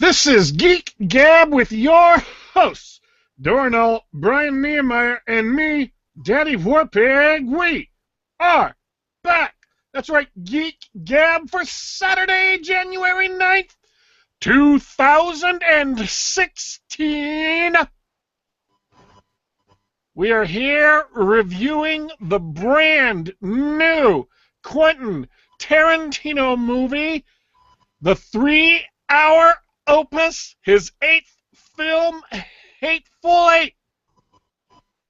This is Geek Gab with your hosts, Dorrinal, Brian Niemeier, and me, Daddy Warpig. We are back. That's right, Geek Gab for Saturday, January 9th, 2016. We are here reviewing the brand new Quentin Tarantino movie, the 3-hour opus, his 8th film, Hateful 8.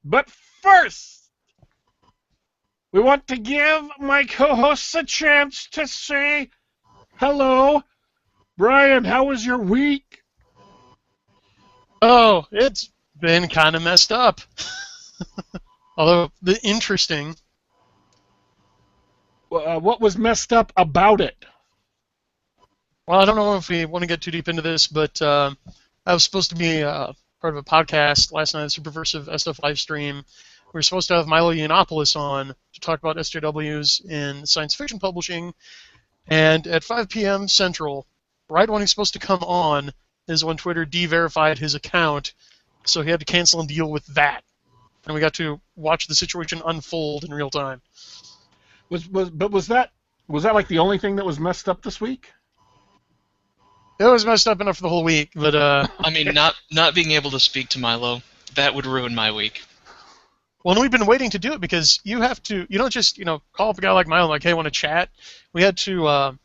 But first, we want to give my co-hosts a chance to say hello. Brian, how was your week? Oh, it's been kind of messed up. Although, interesting. What was messed up about it? Well, I don't know if we want to get too deep into this, but I was supposed to be part of a podcast last night, a Superversive SF live stream. We were supposed to have Milo Yiannopoulos on to talk about SJWs in science fiction publishing, and at 5 p.m. Central, right when he's supposed to come on, is when Twitter de-verified his account, so he had to cancel and deal with that. And we got to watch the situation unfold in real time. Was that like the only thing that was messed up this week? It was messed up enough for the whole week, but I mean, not being able to speak to Milo, that would ruin my week. Well, and we've been waiting to do it because you have to. You don't just call up a guy like Milo like, hey, want to chat? We had to.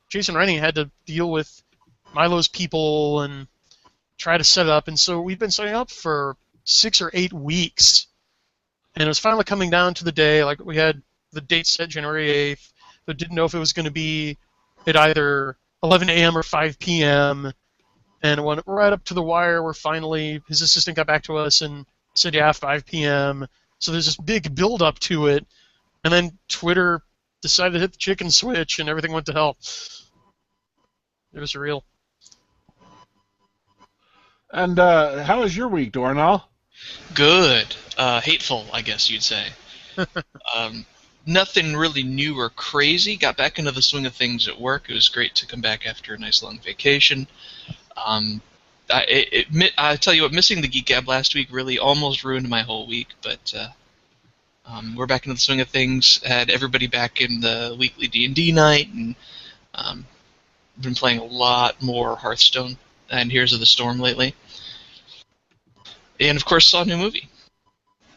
Jason Rennie had to deal with Milo's people and try to set it up, and so we've been setting up for 6 or 8 weeks, and it was finally coming down to the day. Like, we had the date set January 8th, but didn't know if it was going to be at either 11 a.m. or 5 p.m. And it went right up to the wire where finally his assistant got back to us and said, yeah, 5 p.m. So there's this big build-up to it, and then Twitter decided to hit the chicken switch, and everything went to hell. It was surreal. And how was your week, Dorrinal? Good. Hateful, I guess you'd say. Nothing really new or crazy. Got back into the swing of things at work. It was great to come back after a nice long vacation. I tell you what, missing the Geek Gab last week really almost ruined my whole week, but we're back into the swing of things. Had everybody back in the weekly D&D night, and been playing a lot more Hearthstone and Heroes of the Storm lately. And of course, saw a new movie.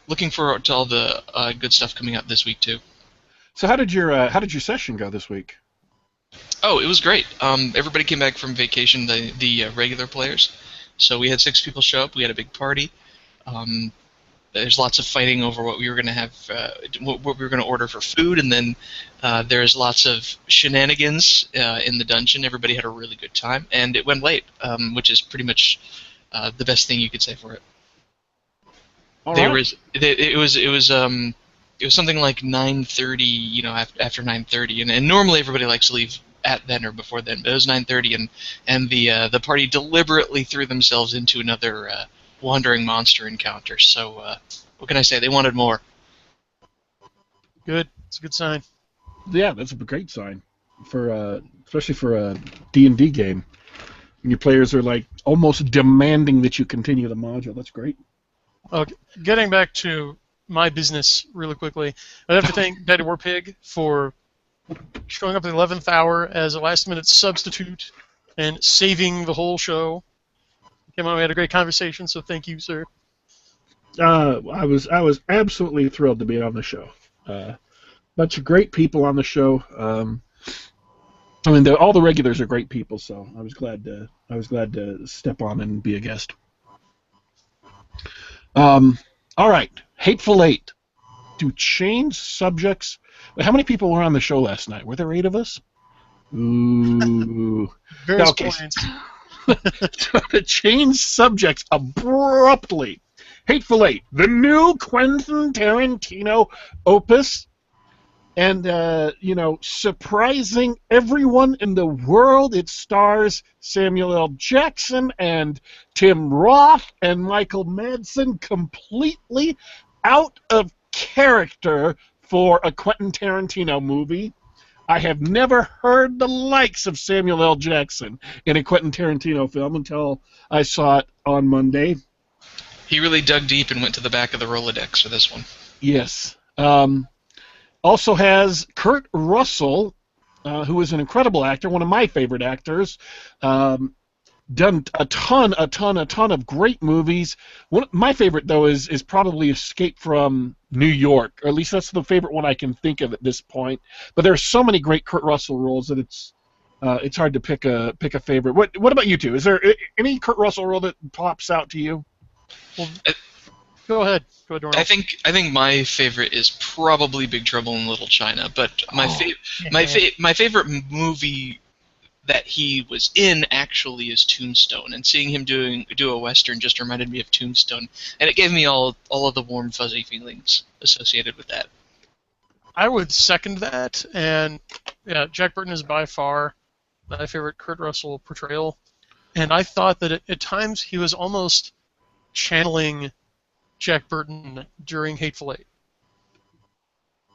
Looking forward to all the good stuff coming out this week too. So how did your session go this week? Oh, it was great. Everybody came back from vacation, the regular players. So we had 6 people show up. We had a big party. There's lots of fighting over what we were going to have, what we were going to order for food, and then there's lots of shenanigans in the dungeon. Everybody had a really good time, and it went late, which is pretty much the best thing you could say for it. It was something like 9:30, after 9:30, and normally everybody likes to leave at then or before then, but it was 9:30, and the party deliberately threw themselves into another wandering monster encounter. So what can I say? They wanted more. Good. It's a good sign. Yeah, that's a great sign for especially for a D&D game. And your players are like almost demanding that you continue the module. That's great. Okay. Getting back to my business really quickly, I'd have to thank Daddy Warpig for showing up at the 11th hour as a last-minute substitute and saving the whole show. Came on, we had a great conversation, so thank you, sir. I was absolutely thrilled to be on the show. Bunch of great people on the show. I mean, all the regulars are great people, so I was glad to step on and be a guest. All right, Hateful 8. To change subjects. How many people were on the show last night? Were there 8 of us? Ooh. Various Okay. points. To change subjects abruptly. Hateful 8, the new Quentin Tarantino opus, and surprising everyone in the world. It stars Samuel L. Jackson and Tim Roth and Michael Madsen, completely out of character for a Quentin Tarantino movie. I have never heard the likes of Samuel L. Jackson in a Quentin Tarantino film until I saw it on Monday. He really dug deep and went to the back of the Rolodex for this one. Yes. Also has Kurt Russell, who is an incredible actor, one of my favorite actors. Done a ton of great movies. My favorite, though, is probably Escape from New York, or at least that's the favorite one I can think of at this point. But there are so many great Kurt Russell roles that it's hard to pick a favorite. What about you two? Is there any Kurt Russell role that pops out to you? Well, go ahead, Dorrinal. I think my favorite is probably Big Trouble in Little China, but my favorite movie that he was in actually is Tombstone, and seeing him do a western just reminded me of Tombstone, and it gave me all of the warm fuzzy feelings associated with that. I would second that, and yeah, Jack Burton is by far my favorite Kurt Russell portrayal, and I thought that at times he was almost channeling Jack Burton during Hateful Eight.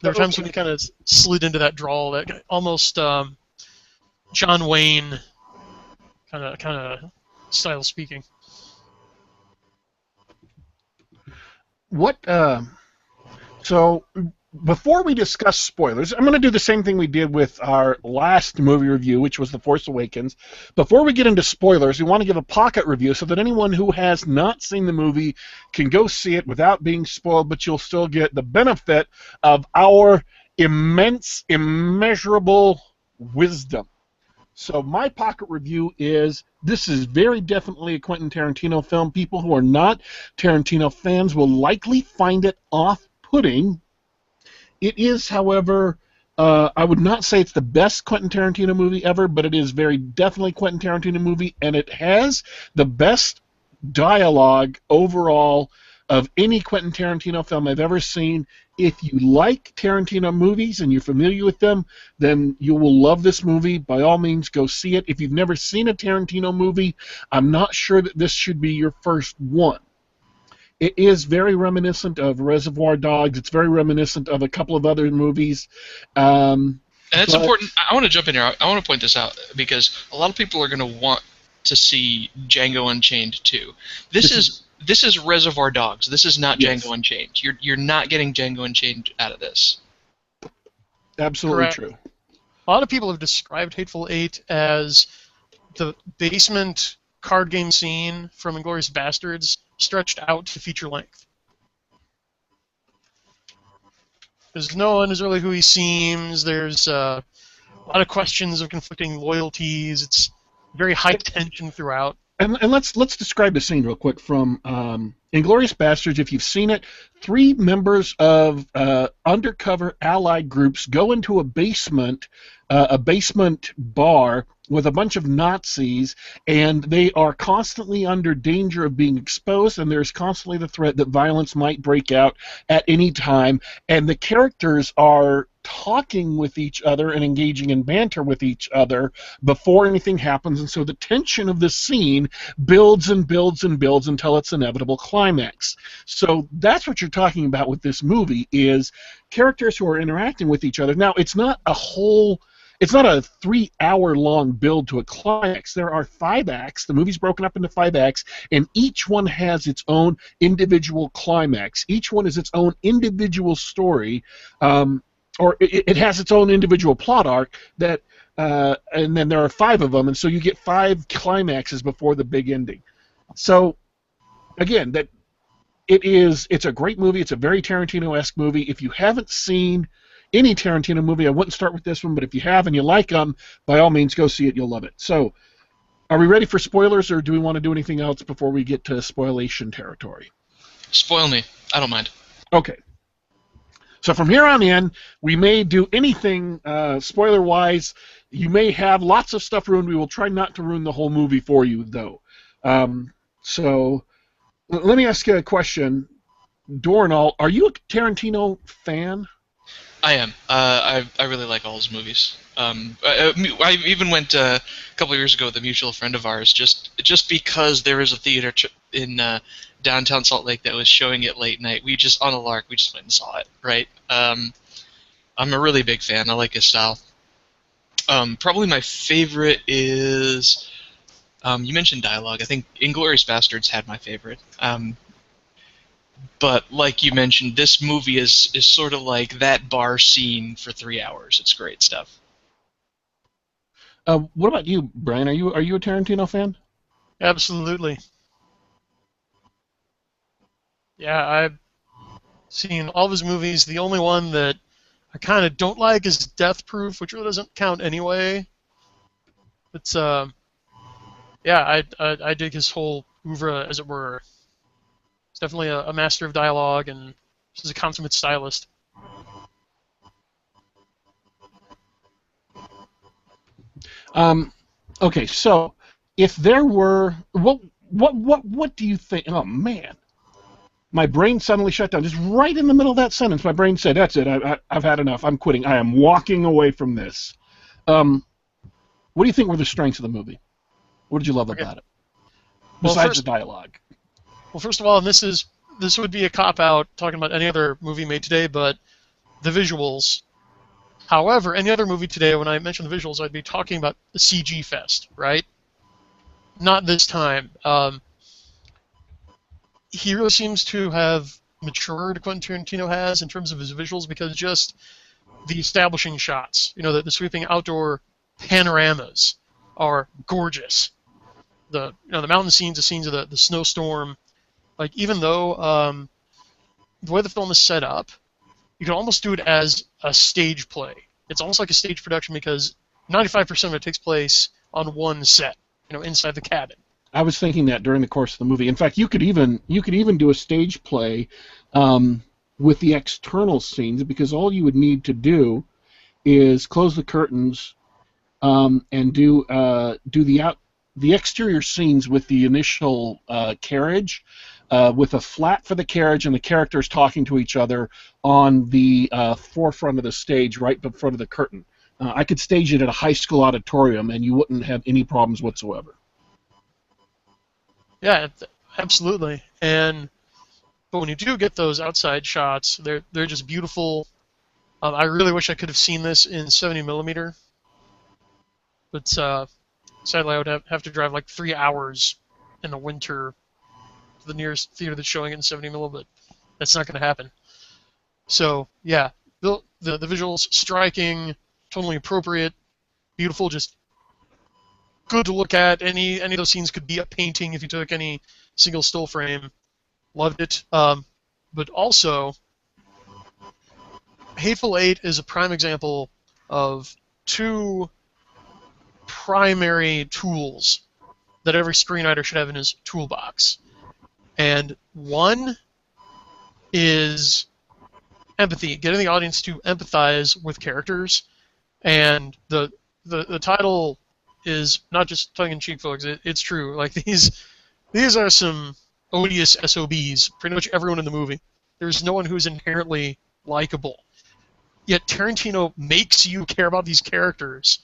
There were times when he kind of slid into that drawl, that almost John Wayne kind of style speaking. So before we discuss spoilers, I'm going to do the same thing we did with our last movie review, which was The Force Awakens. Before we get into spoilers, we want to give a pocket review so that anyone who has not seen the movie can go see it without being spoiled, but you'll still get the benefit of our immeasurable wisdom. So my pocket review is, this is very definitely a Quentin Tarantino film. People who are not Tarantino fans will likely find it off-putting. It is, however, I would not say it's the best Quentin Tarantino movie ever, but it is very definitely Quentin Tarantino movie, and it has the best dialogue overall of any Quentin Tarantino film I've ever seen. If you like Tarantino movies and you're familiar with them, then you will love this movie. By all means, go see it. If you've never seen a Tarantino movie, I'm not sure that this should be your first one. It is very reminiscent of Reservoir Dogs. It's very reminiscent of a couple of other movies. And it's important. I want to jump in here. I want to point this out because a lot of people are going to want to see Django Unchained too. This is Reservoir Dogs. This is not Django Unchained. You're not getting Django Unchained out of this. Absolutely Correct. true. A lot of people have described Hateful Eight as the basement card game scene from Inglourious Bastards stretched out to feature length. Because no one is really who he seems. There's a lot of questions of conflicting loyalties. It's very high tension throughout. And let's describe the scene real quick from Inglourious Bastards. If you've seen it, 3 members of undercover allied groups go into a basement bar with a bunch of Nazis, and they are constantly under danger of being exposed, and there's constantly the threat that violence might break out at any time, and the characters are talking with each other and engaging in banter with each other before anything happens, and so the tension of the scene builds and builds and builds until its inevitable climax. So that's what you're talking about with this movie, is characters who are interacting with each other. Now, it's not a 3-hour-long build to a climax. There are 5 acts. The movie's broken up into 5 acts, and each one has its own individual climax. Each one is its own individual story, or it has its own individual plot arc, that, and then there are 5 of them, and so you get 5 climaxes before the big ending. So, again, it's a great movie. It's a very Tarantino-esque movie. If you haven't seen any Tarantino movie, I wouldn't start with this one, but if you have and you like them, by all means, go see it. You'll love it. So, are we ready for spoilers, or do we want to do anything else before we get to spoilation territory? Spoil me. I don't mind. Okay. So from here on in, we may do anything spoiler-wise. You may have lots of stuff ruined. We will try not to ruin the whole movie for you, though. So let me ask you a question. Dorrinal, are you a Tarantino fan? I am. I really like all his movies. I even went a couple of years ago with a mutual friend of ours, just because there is a theater in downtown Salt Lake that was showing it late night. We just, on a lark, we just went and saw it, right? I'm a really big fan. I like his style. Probably my favorite is you mentioned dialogue. I think Inglourious Bastards had my favorite. But like you mentioned, this movie is sort of like that bar scene for 3 hours. It's great stuff. What about you, Brian? Are you a Tarantino fan? Absolutely. Yeah, I've seen all of his movies. The only one that I kind of don't like is Death Proof, which really doesn't count anyway. It's yeah, I dig his whole oeuvre, as it were. He's definitely a master of dialogue, and he's a consummate stylist. Okay, so if there were what do you think? Oh man, my brain suddenly shut down. Just right in the middle of that sentence, my brain said, "That's it. I've had enough. I'm quitting. I am walking away from this." What do you think were the strengths of the movie? What did you love about it, besides the dialogue? Well, first of all, and this would be a cop-out talking about any other movie made today, but the visuals. However, any other movie today, when I mention the visuals, I'd be talking about the CG Fest, right? Not this time. He really seems to have matured, Quentin Tarantino has, in terms of his visuals, because just the establishing shots, the sweeping outdoor panoramas are gorgeous. The mountain scenes, the scenes of the snowstorm, like even though the way the film is set up, you can almost do it as a stage play. It's almost like a stage production because 95% of it takes place on one set, inside the cabin. I was thinking that during the course of the movie. In fact, you could even do a stage play with the external scenes, because all you would need to do is close the curtains and do the exterior scenes with the initial carriage, with a flat for the carriage and the characters talking to each other on the forefront of the stage, right in front of the curtain. I could stage it at a high school auditorium, and you wouldn't have any problems whatsoever. Yeah, absolutely. But when you do get those outside shots, they're just beautiful. I really wish I could have seen this in 70 millimeter, but sadly I would have to drive like 3 hours in the winter to the nearest theater that's showing it in 70 mil, but that's not going to happen. So yeah, the visuals striking, totally appropriate, beautiful, just good to look at. Any of those scenes could be a painting if you took any single still frame. Loved it. But also, Hateful Eight is a prime example of two primary tools that every screenwriter should have in his toolbox. And one is empathy, getting the audience to empathize with characters. And the title is not just tongue-in-cheek, folks. It's true. Like these are some odious SOBs. Pretty much everyone in the movie. There's no one who's inherently likable. Yet Tarantino makes you care about these characters,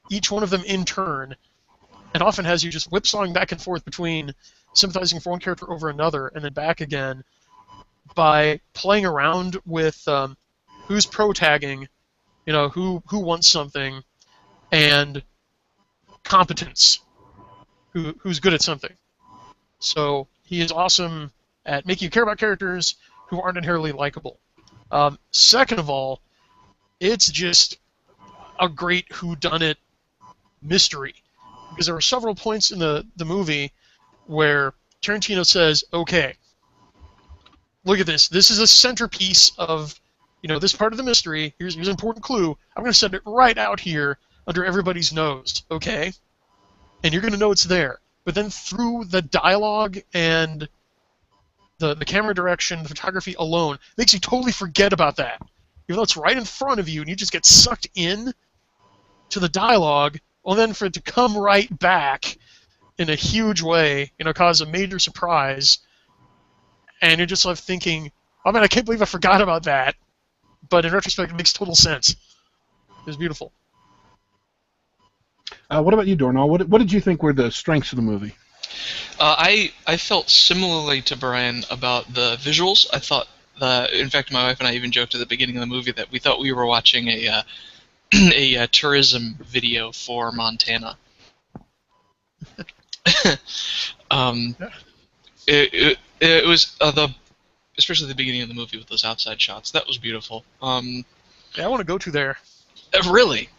each one of them in turn, and often has you just whipsawing back and forth between sympathizing for one character over another and then back again by playing around with who's pro-tagging, who wants something, and competence, who's good at something. So he is awesome at making you care about characters who aren't inherently likable. Second of all, it's just a great whodunit mystery, because there are several points in the movie where Tarantino says, okay, look at this. This is a centerpiece of this part of the mystery. Here's an important clue. I'm going to send it right out here under everybody's nose, okay? And you're going to know it's there. But then through the dialogue and the camera direction, the photography alone, makes you totally forget about that. Even though it's right in front of you, and you just get sucked in to the dialogue, and then for it to come right back in a huge way, cause a major surprise, and you're just left thinking, oh man, I can't believe I forgot about that. But in retrospect, it makes total sense. It was beautiful. What about you, Dorrinal? What did you think were the strengths of the movie? I felt similarly to Brian about the visuals. I thought, in fact, my wife and I even joked at the beginning of the movie that we thought we were watching a a tourism video for Montana. um, it was especially the beginning of the movie with those outside shots. That was beautiful. Yeah, I want to go to there. Really?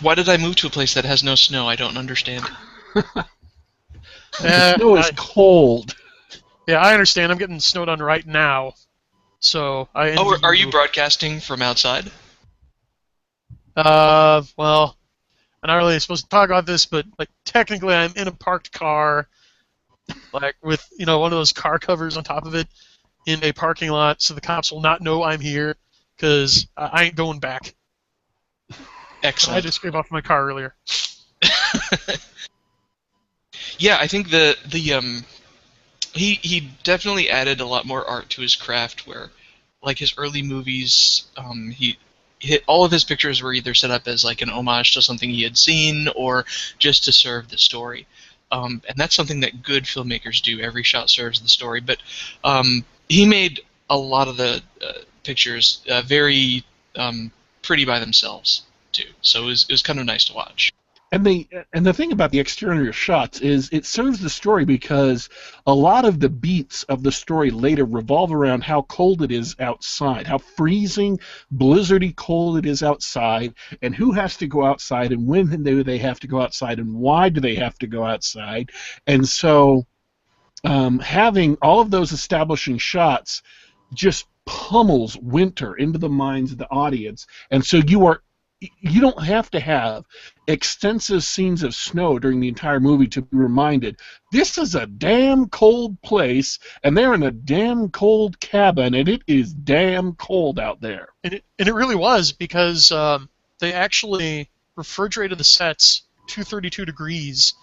Why did I move to a place that has no snow? I don't understand. The snow is cold. Yeah, I understand. I'm getting snowed on right now, so I envy Oh, are you broadcasting from outside? Well, I'm not really supposed to talk about this, but like technically, I'm in a parked car, like with one of those car covers on top of it, in a parking lot, so the cops will not know I'm here, because I ain't going back. Excellent. I just scraped off my car earlier. Yeah, I think he definitely added a lot more art to his craft. Where, like his early movies, he hit all of his pictures were either set up as like an homage to something he had seen or just to serve the story. And that's something that good filmmakers do. Every shot serves the story. But he made a lot of the pictures very pretty by themselves too. So it was kind of nice to watch. And the thing about the exterior shots is it serves the story because a lot of the beats of the story later revolve around how cold it is outside, how freezing, blizzardy cold it is outside, and who has to go outside, and when do they have to go outside, and why do they have to go outside. And so having all of those establishing shots just pummels winter into the minds of the audience, and so you don't have to have extensive scenes of snow during the entire movie to be reminded this is a damn cold place and they're in a damn cold cabin and it is damn cold out there. And it really was, because they actually refrigerated the sets to 32 degrees.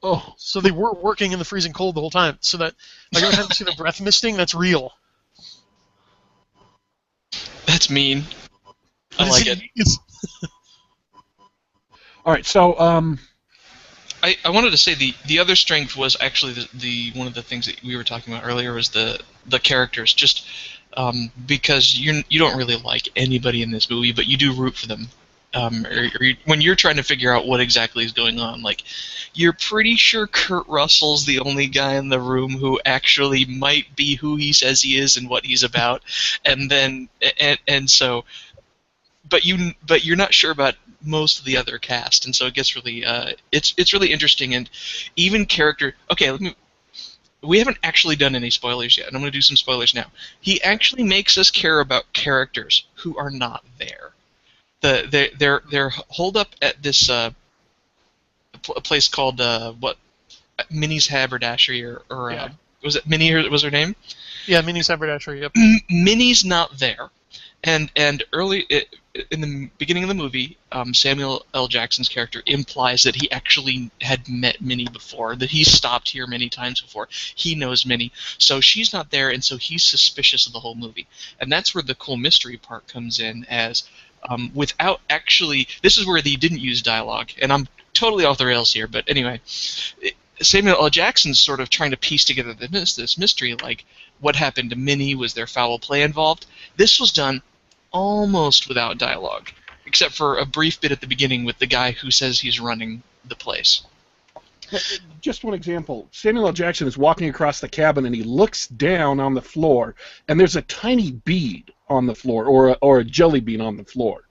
Oh, so they were working in the freezing cold the whole time. So that like every time you see the breath misting, that's real. That's mean. I like it. All right, so I wanted to say the other strength was actually the one of the things that we were talking about earlier was the characters. Just because you don't really like anybody in this movie, but you do root for them. When you're trying to figure out what exactly is going on, like you're pretty sure Kurt Russell's the only guy in the room who actually might be who he says he is and what he's about, and so. But you're not sure about most of the other cast, and so it gets really it's really interesting. And even character. Okay, we haven't actually done any spoilers yet, and I'm going to do some spoilers now. He actually makes us care about characters who are not there. They're holed up at this a place called Minnie's Haberdashery or Yeah. Was it Minnie? Was her name? Yeah, Minnie's Haberdashery. Yep. Minnie's not there. And early in the beginning of the movie, Samuel L. Jackson's character implies that he actually had met Minnie before, that he's stopped here many times before. He knows Minnie. So she's not there, and so he's suspicious of the whole movie. And that's where the cool mystery part comes in, as without actually... This is where they didn't use dialogue, and I'm totally off the rails here, but anyway... Samuel L. Jackson's sort of trying to piece together this mystery, like what happened to Minnie, was there foul play involved? This was done almost without dialogue, except for a brief bit at the beginning with the guy who says he's running the place. just one example. Samuel L. Jackson is walking across the cabin and he looks down on the floor and there's a tiny bead on the floor, or a jelly bean on the floor.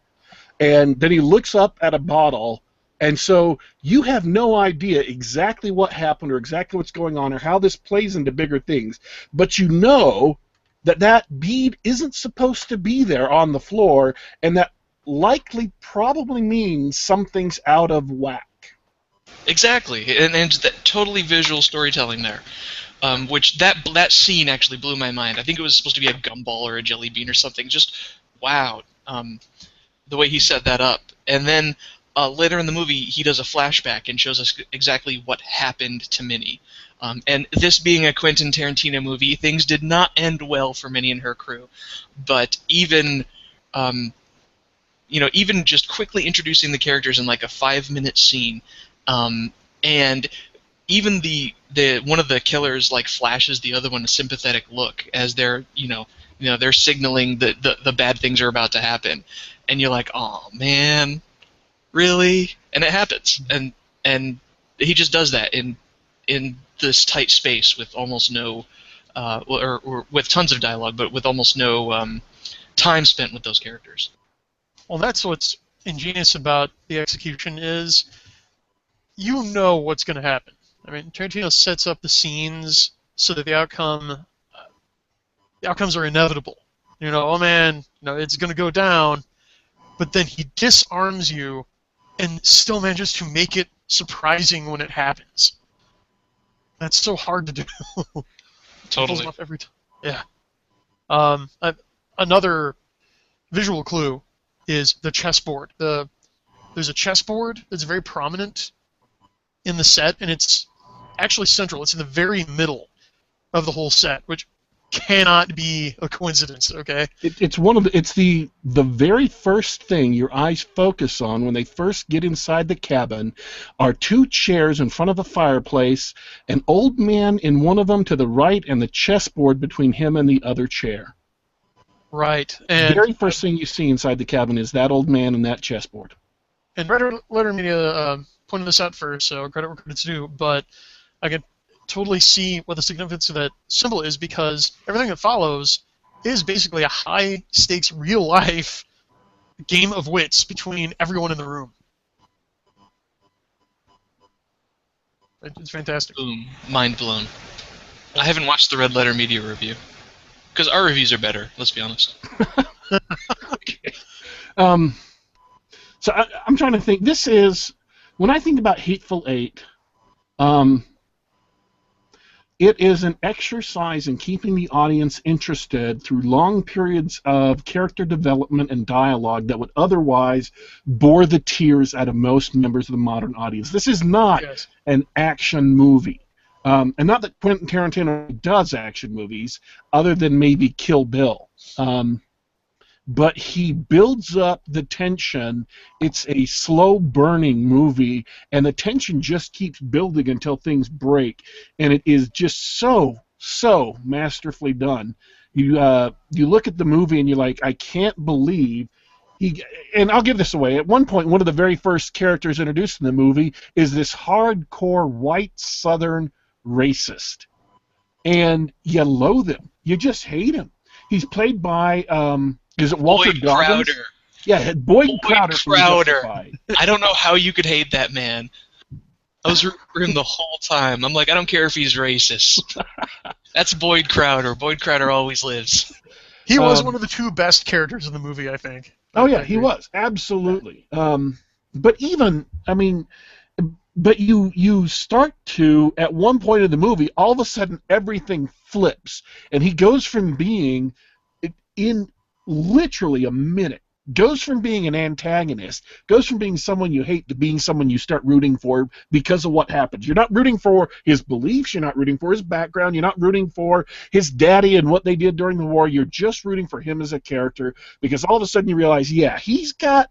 And then he looks up at a bottle. And so you have no idea exactly what happened or exactly what's going on or how this plays into bigger things. But you know that that bead isn't supposed to be there on the floor, and that likely probably means something's out of whack. Exactly, and that totally visual storytelling there. Which that scene actually blew my mind. I think it was supposed to be a gumball or a jelly bean or something. Just wow, the way he set that up. And then later in the movie, he does a flashback and shows us exactly what happened to Minnie. And this being a Quentin Tarantino movie, things did not end well for Minnie and her crew. But even even just quickly introducing the characters in like a 5-minute scene, and even the one of the killers like flashes the other one a sympathetic look as they're they're signaling that the bad things are about to happen, and you're like, oh man, really? And it happens, and he just does that in this tight space with almost no, or with tons of dialogue, but with almost no time spent with those characters. Well, that's what's ingenious about the execution is you know what's going to happen. I mean, Tarantino sets up the scenes so that the outcomes are inevitable. You know, oh man, it's going to go down, but then he disarms you and still manages to make it surprising when it happens. That's so hard to do. Totally. Pulls off every time. Yeah. Another visual clue is the chessboard. There's a chessboard that's very prominent in the set, and it's actually central. It's in the very middle of the whole set, which cannot be a coincidence. Okay. It's the very first thing your eyes focus on when they first get inside the cabin are two chairs in front of the fireplace, an old man in one of them to the right, and the chessboard between him and the other chair. Right. And the very first thing you see inside the cabin is that old man and that chessboard. And Red Letter Media pointed this out first, so credit where credit's due, but I can totally see what the significance of that symbol is, because everything that follows is basically a high-stakes, real-life game of wits between everyone in the room. It's fantastic. Boom. Mind blown. I haven't watched the Red Letter Media review. Because our reviews are better, let's be honest. Okay. So I'm trying to think. This is, when I think about Hateful Eight, it is an exercise in keeping the audience interested through long periods of character development and dialogue that would otherwise bore the tears out of most members of the modern audience. This is not an action movie. And not that Quentin Tarantino does action movies, other than maybe Kill Bill. But he builds up the tension. It's a slow-burning movie, and the tension just keeps building until things break. And it is just so masterfully done. You look at the movie and you're like, I can't believe he. And I'll give this away. At one point, one of the very first characters introduced in the movie is this hardcore white Southern racist, and you loathe him. You just hate him. He's played by is it Walter Boyd Goggins? Crowder. Yeah, Boyd Crowder. I don't know how you could hate that man. I was rooting for him the whole time. I'm like, I don't care if he's racist. That's Boyd Crowder. Boyd Crowder always lives. He was one of the two best characters in the movie, I think. Oh yeah, he was absolutely. But even, I mean. But you start to, at one point in the movie, all of a sudden everything flips, and he goes from being, in literally a minute, goes from being an antagonist, goes from being someone you hate to being someone you start rooting for because of what happens. You're not rooting for his beliefs, you're not rooting for his background, you're not rooting for his daddy and what they did during the war, you're just rooting for him as a character, because all of a sudden you realize, yeah, he's a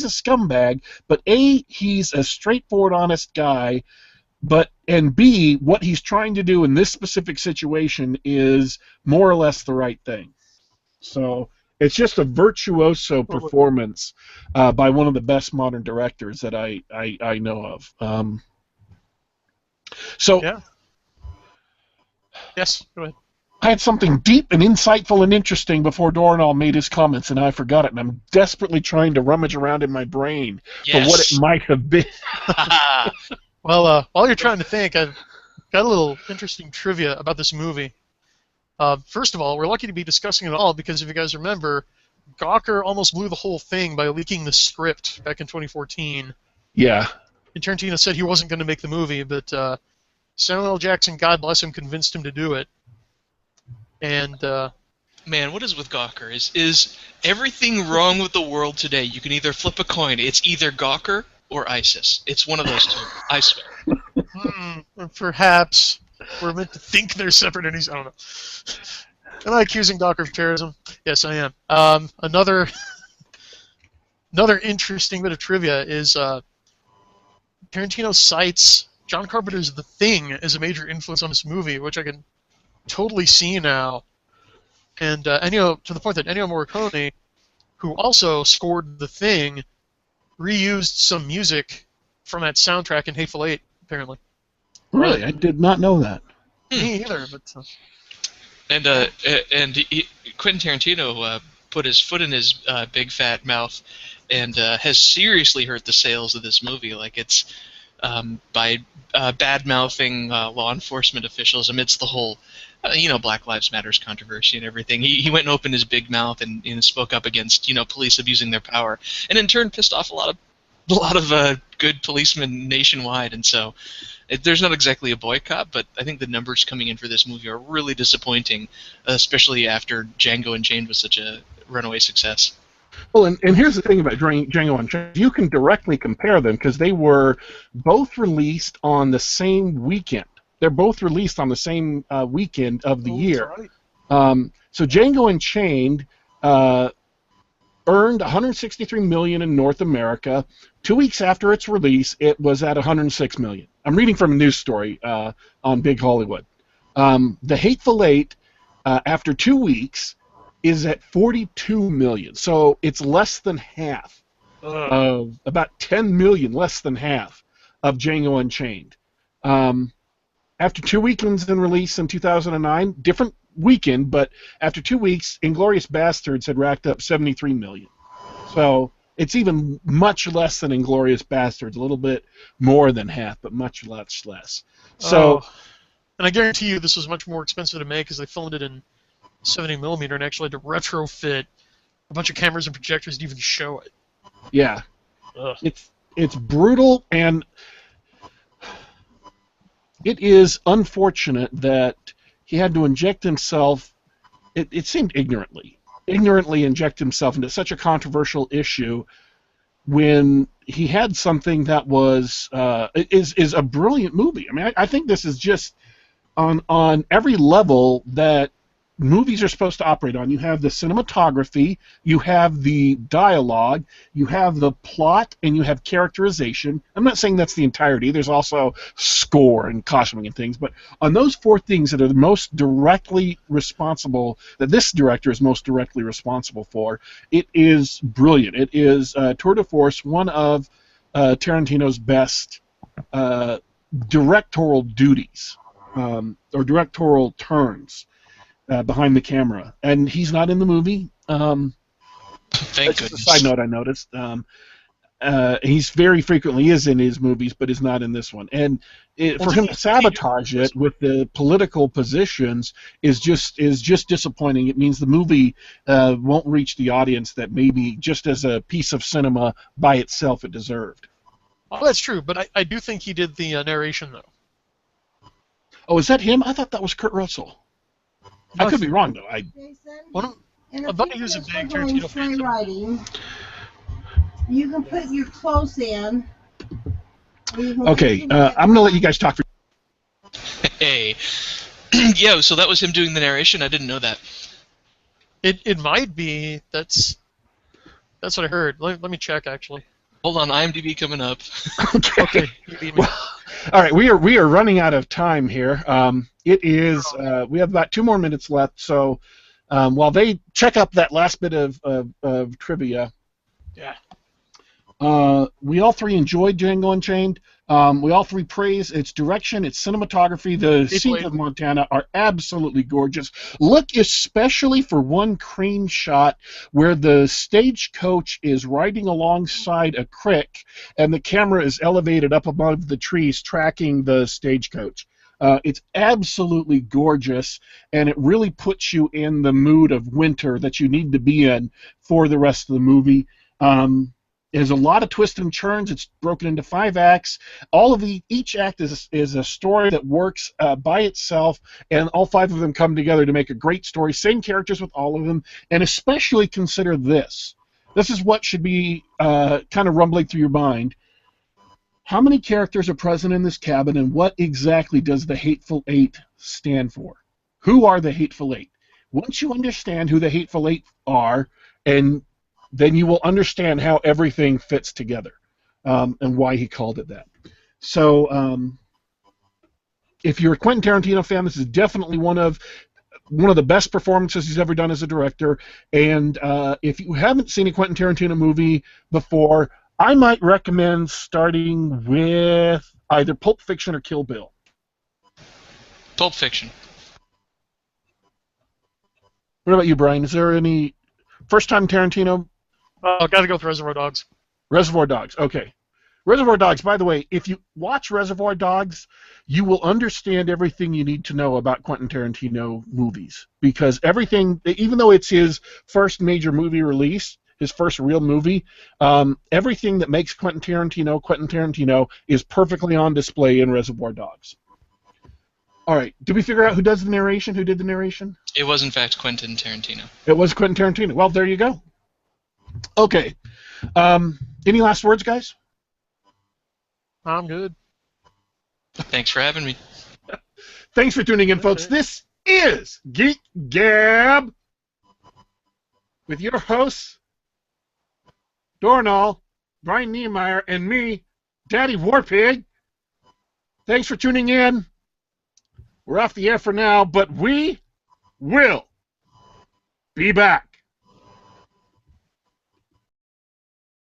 scumbag, but A, he's a straightforward, honest guy, and B, what he's trying to do in this specific situation is more or less the right thing. So it's just a virtuoso performance by one of the best modern directors that I know of. Yeah. Yes, go ahead. I had something deep and insightful and interesting before Dorrinal made his comments, and I forgot it, and I'm desperately trying to rummage around in my brain for what it might have been. Well, while you're trying to think, I've got a little interesting trivia about this movie. First of all, we're lucky to be discussing it all because if you guys remember, Gawker almost blew the whole thing by leaking the script back in 2014. Yeah. And Tarantino said he wasn't going to make the movie, but Samuel L. Jackson, God bless him, convinced him to do it. And man, what is with Gawker? Is everything wrong with the world today? You can either flip a coin. It's either Gawker or ISIS. It's one of those two. I swear. Perhaps we're meant to think they're separate entities. I don't know. Am I accusing Gawker of terrorism? Yes, I am. Another interesting bit of trivia is Tarantino cites John Carpenter's The Thing as a major influence on this movie, which I can totally see now. And Ennio, to the point that Ennio Morricone, who also scored The Thing, reused some music from that soundtrack in Hateful Eight, apparently. Really, I did not know that. Me either, but And Quentin Tarantino put his foot in his big fat mouth and has seriously hurt the sales of this movie. Like it's by bad mouthing law enforcement officials amidst the whole, Black Lives Matters controversy and everything. He went and opened his big mouth and spoke up against police abusing their power, and in turn pissed off a lot of good policemen nationwide. And so there's not exactly a boycott, but I think the numbers coming in for this movie are really disappointing, especially after Django Unchained was such a runaway success. Well, and here's the thing about Django Unchained. You can directly compare them because they were both released on the same weekend. They're both released on the same weekend of the year. Right. So Django Unchained earned $163 million in North America. 2 weeks after its release, it was at $106 million. I'm reading from a news story on Big Hollywood. The Hateful Eight, after 2 weeks, is at $42 million. So it's less than half of, about $10 million, less than half of Django Unchained. After 2 weekends in release in 2009, different weekend, but after 2 weeks, Inglourious Basterds had racked up $73 million. So it's even much less than Inglourious Basterds, a little bit more than half, but much less. So, and I guarantee you this was much more expensive to make because they filmed it in 70mm and actually had to retrofit a bunch of cameras and projectors to even show it. Yeah. Ugh. It's brutal, and it is unfortunate that he had to inject himself, it seemed ignorantly inject himself into such a controversial issue when he had something that was is a brilliant movie. I mean, I think this is just on every level that movies are supposed to operate on. You have the cinematography, you have the dialogue, you have the plot, and you have characterization. I'm not saying that's the entirety. There's also score and costuming and things, but on those four things that are the most directly responsible, that this director is most directly responsible for, it is brilliant. It is tour de force, one of Tarantino's best directorial duties, or directorial turns. Behind the camera, and he's not in the movie. Thank that's goodness. Just a side note I noticed. He's very frequently is in his movies, but is not in this one. And for him to sabotage it with the political positions is just disappointing. It means the movie won't reach the audience that maybe just as a piece of cinema by itself it deserved. Well, that's true, but I do think he did the narration though. Oh, is that him? I thought that was Kurt Russell. I could be wrong, though. I thought he was a big Tarantino fan. Writing, you can put your close in. Okay, I'm going to let you guys talk for... Hey. Yeah, so that was him doing the narration? I didn't know that. It might be. That's what I heard. Let me check, actually. Hold on, IMDb coming up. Okay. Well, all right, we are running out of time here. It is we have about 2 more minutes left, so while they check up that last bit of trivia, yeah, we all three enjoyed Django Unchained. We all three praise its direction, its cinematography. The scenes of Montana are absolutely gorgeous. Look especially for one crane shot where the stagecoach is riding alongside a creek and the camera is elevated up above the trees tracking the stagecoach. It's absolutely gorgeous, and it really puts you in the mood of winter that you need to be in for the rest of the movie. There's a lot of twists and turns. It's broken into 5 acts. Each act is a story that works by itself, and all 5 of them come together to make a great story. Same characters with all of them, and especially consider this. This is what should be kind of rumbling through your mind. How many characters are present in this cabin, and what exactly does the Hateful Eight stand for? Who are the Hateful Eight? Once you understand who the Hateful Eight are, and then you will understand how everything fits together, and why he called it that. So, if you're a Quentin Tarantino fan, this is definitely one of one of the best performances he's ever done as a director. And if you haven't seen a Quentin Tarantino movie before, I might recommend starting with either Pulp Fiction or Kill Bill. Pulp Fiction. What about you, Brian? Is there any first-time Tarantino? Oh, got to go with Reservoir Dogs. Reservoir Dogs. Okay. Reservoir Dogs, by the way, if you watch Reservoir Dogs, you will understand everything you need to know about Quentin Tarantino movies. Because everything, even though it's his first major movie release, his first real movie, everything that makes Quentin Tarantino is perfectly on display in Reservoir Dogs. All right. Did we figure out who does the narration? Who did the narration? It was, in fact, Quentin Tarantino. It was Quentin Tarantino. Well, there you go. Okay. Any last words, guys? I'm good. Thanks for having me. Thanks for tuning in, folks. This is Geek Gab with your hosts, Dorrinal, Brian Niemeier, and me, Daddy Warpig. Thanks for tuning in. We're off the air for now, but we will be back.